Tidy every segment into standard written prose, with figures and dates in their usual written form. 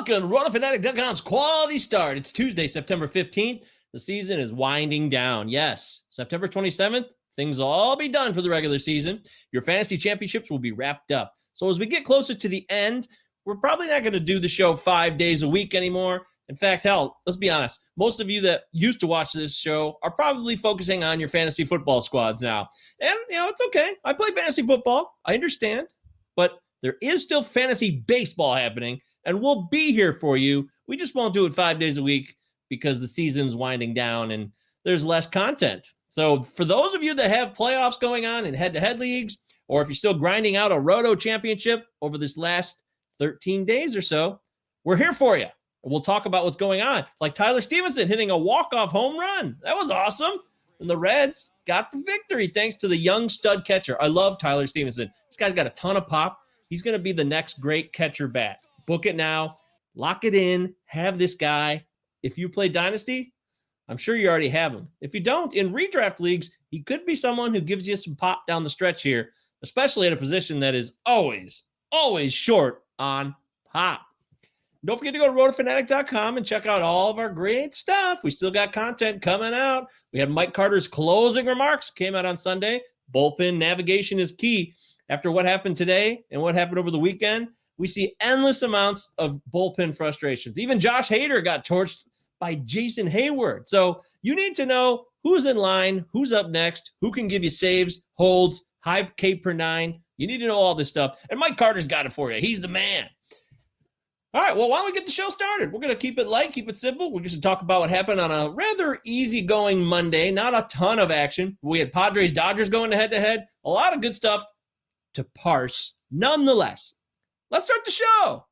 Welcome to RotoFanatic.com's Quality Start. It's Tuesday, September 15th. The season is winding down. Yes, September 27th, things will all be done for the regular season. Your fantasy championships will be wrapped up. So as we get closer to the end, we're probably not going to do the show 5 days a week anymore. In fact, hell, let's be honest. Most of you that used to watch this show are probably focusing on your fantasy football squads now. And, it's okay. I play fantasy football. I understand. But there is still fantasy baseball happening, and we'll be here for you. We just won't do it 5 days a week because the season's winding down and there's less content. So for those of you that have playoffs going on in head-to-head leagues, or if you're still grinding out a Roto championship over this last 13 days or so, we're here for you. And we'll talk about what's going on. Like Tyler Stevenson hitting a walk-off home run. That was awesome. And the Reds got the victory thanks to the young stud catcher. I love Tyler Stevenson. This guy's got a ton of pop. He's going to be the next great catcher bat. Book it now. Lock it in. Have this guy. If you play Dynasty, I'm sure you already have him. If you don't, in redraft leagues, he could be someone who gives you some pop down the stretch here, especially at a position that is always short on pop. Don't forget to go to RotoFanatic.com and check out all of our great stuff. We still got content coming out. We had Mike Carter's closing remarks, came out on Sunday. Bullpen navigation is key. After what happened today and what happened over the weekend, we see endless amounts of bullpen frustrations. Even Josh Hader got torched by Jason Hayward. So you need to know who's in line, who's up next, who can give you saves, holds, high K per nine. You need to know all this stuff. And Mike Carter's got it for you. He's the man. All right, well, why don't we get the show started? We're going to keep it light, keep it simple. We're just going to talk about what happened on a rather easygoing Monday. Not a ton of action. We had Padres-Dodgers going head-to-head. A lot of good stuff to parse. Nonetheless, let's start the show.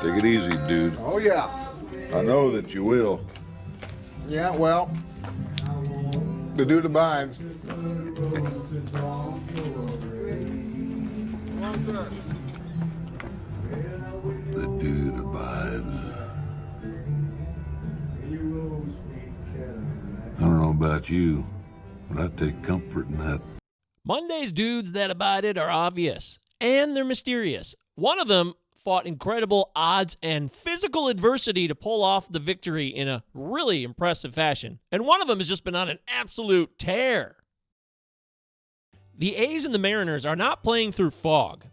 Take it easy, dude. Oh, yeah. I know that you will. Yeah, well, the dude abides. The dude abides. I don't know about you, but I take comfort in that. Monday's dudes that abided are obvious, and they're mysterious. One of them fought incredible odds and physical adversity to pull off the victory in a really impressive fashion. And one of them has just been on an absolute tear. The A's and the Mariners are not playing through fog.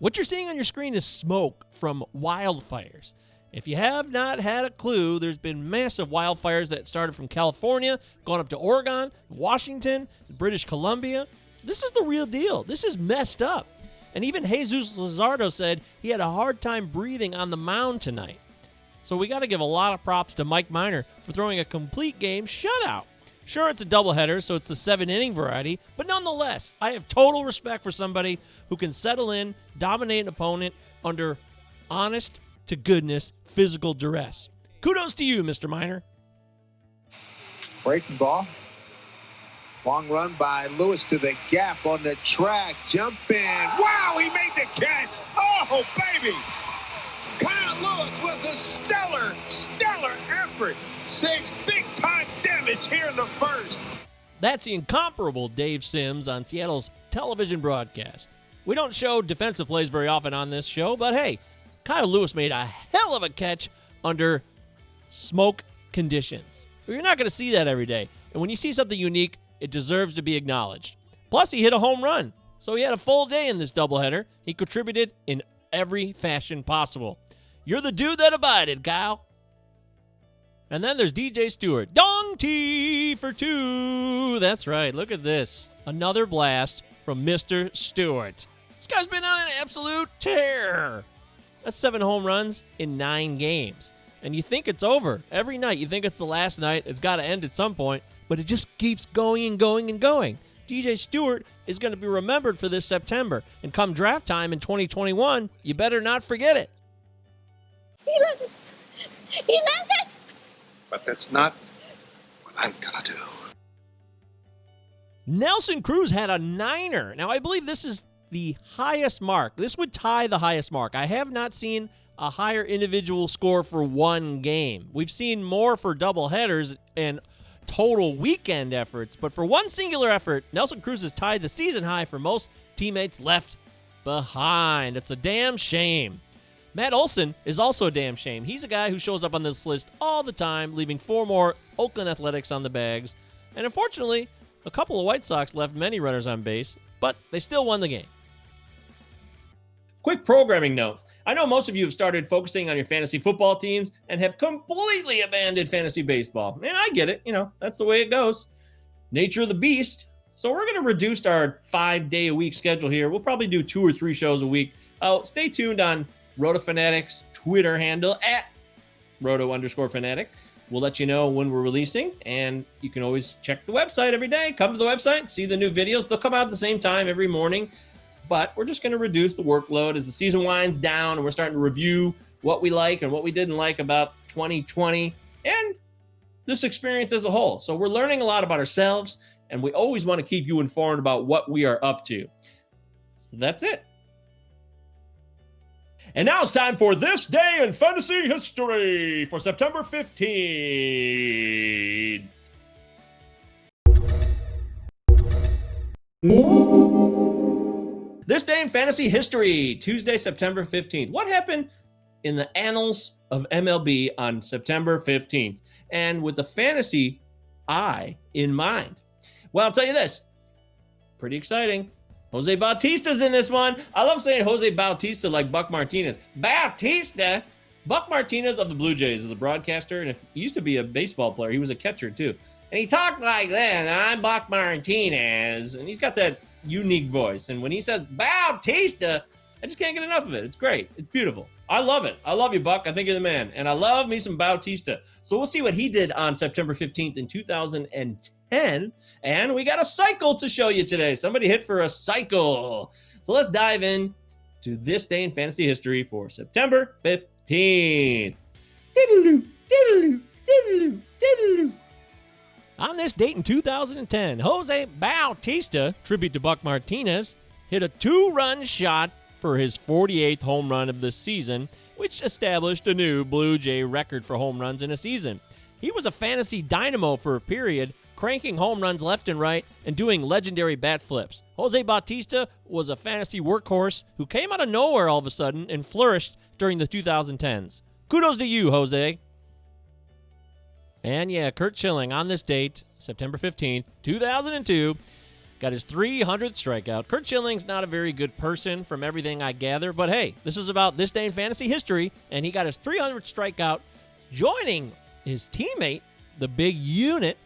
What you're seeing on your screen is smoke from wildfires. If you have not had a clue, there's been massive wildfires that started from California, gone up to Oregon, Washington, British Columbia. This is the real deal. This is messed up. And even Jesus Luzardo said he had a hard time breathing on the mound tonight. So we got to give a lot of props to Mike Minor for throwing a complete game shutout. Sure, it's a doubleheader, so it's the 7-inning variety, but nonetheless, I have total respect for somebody who can settle in, dominate an opponent under honest-to-goodness physical duress. Kudos to you, Mr. Minor. Breaking ball. Long run by Lewis to the gap on the track. Jump in. Wow, he made the catch. Oh, baby. Kyle Lewis with a stellar effort. Saves big-time damage here in the first. That's the incomparable Dave Sims on Seattle's television broadcast. We don't show defensive plays very often on this show, but hey, Kyle Lewis made a hell of a catch under smoke conditions. You're not going to see that every day. And when you see something unique, it deserves to be acknowledged. Plus, he hit a home run, so he had a full day in this doubleheader. He contributed in every fashion possible. You're the dude that abided, Kyle. And then there's DJ Stewart. Dong T for two. That's right. Look at this. Another blast from Mr. Stewart. This guy's been on an absolute tear. That's 7 home runs in 9 games. And you think it's over. Every night you think it's the last night. It's got to end at some point. But it just keeps going and going and going. DJ Stewart is going to be remembered for this September. And come draft time in 2021, you better not forget it. He left us. He left us. But that's not what I'm going to do. Nelson Cruz had a 9er. Now, I believe this is the highest mark. This would tie the highest mark. I have not seen a higher individual score for one game. We've seen more for doubleheaders and total weekend efforts, but for one singular effort, Nelson Cruz has tied the season high for most teammates left behind. It's a damn shame. Matt Olson is also a damn shame. He's a guy who shows up on this list all the time, leaving 4 more Oakland Athletics on the bags. And unfortunately, a couple of White Sox left many runners on base, but they still won the game. Quick programming note. I know most of you have started focusing on your fantasy football teams and have completely abandoned fantasy baseball. And I get it. That's the way it goes. Nature of the beast. So we're going to reduce our 5-day-a-week schedule here. We'll probably do 2 or 3 shows a week. Stay tuned on Roto-Fanatics Twitter handle at Roto_Fanatic. We'll let you know when we're releasing, and you can always check the website every day. Come to the website, see the new videos. They'll come out at the same time every morning, but we're just going to reduce the workload as the season winds down, and we're starting to review what we like and what we didn't like about 2020 and this experience as a whole. So we're learning a lot about ourselves, and we always want to keep you informed about what we are up to. So that's it. And now it's time for This Day in Fantasy History for September 15th. This Day in Fantasy History, Tuesday, September 15th. What happened in the annals of MLB on September 15th? And with the fantasy eye in mind. Well, I'll tell you this. Pretty exciting. Jose Bautista's in this one. I love saying Jose Bautista like Buck Martinez. Bautista! Buck Martinez of the Blue Jays is a broadcaster, and he used to be a baseball player. He was a catcher, too. And he talked like that. I'm Buck Martinez. And he's got that unique voice. And when he says Bautista, I just can't get enough of it. It's great. It's beautiful. I love it. I love you, Buck. I think you're the man. And I love me some Bautista. So we'll see what he did on September 15th in 2010. And we got a cycle to show you today. Somebody hit for a cycle. So let's dive in to This Day in Fantasy History for September 15th. Diddle-doo, diddle-doo, diddle-doo, diddle-doo. On this date in 2010, Jose Bautista, tribute to Buck Martinez, hit a 2-run shot for his 48th home run of the season, which established a new Blue Jay record for home runs in a season. He was a fantasy dynamo for a period, cranking home runs left and right and doing legendary bat flips. Jose Bautista was a fantasy workhorse who came out of nowhere all of a sudden and flourished during the 2010s. Kudos to you, Jose. And yeah, Curt Schilling on this date, September 15th, 2002, got his 300th strikeout. Curt Schilling's not a very good person from everything I gather, but hey, this is about This Day in Fantasy History, and he got his 300th strikeout, joining his teammate, the Big Unit,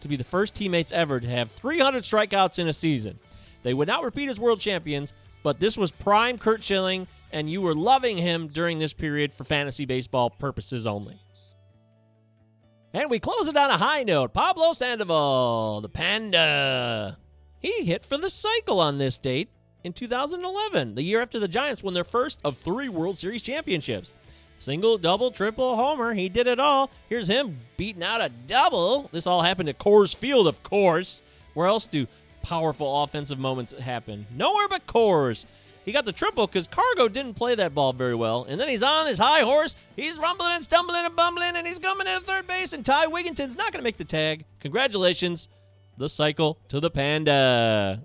to be the first teammates ever to have 300 strikeouts in a season. They would not repeat as world champions, but this was prime Curt Schilling, and you were loving him during this period for fantasy baseball purposes only. And we close it on a high note. Pablo Sandoval, the Panda. He hit for the cycle on this date in 2011, the year after the Giants won their first of 3 World Series championships. Single, double, triple, homer. He did it all. Here's him beating out a double. This all happened at Coors Field, of course. Where else do powerful offensive moments happen? Nowhere but Coors. He got the triple because Cargo didn't play that ball very well. And then he's on his high horse. He's rumbling and stumbling and bumbling, and he's coming into third base. And Ty Wigginton's not going to make the tag. Congratulations. The cycle to the Panda.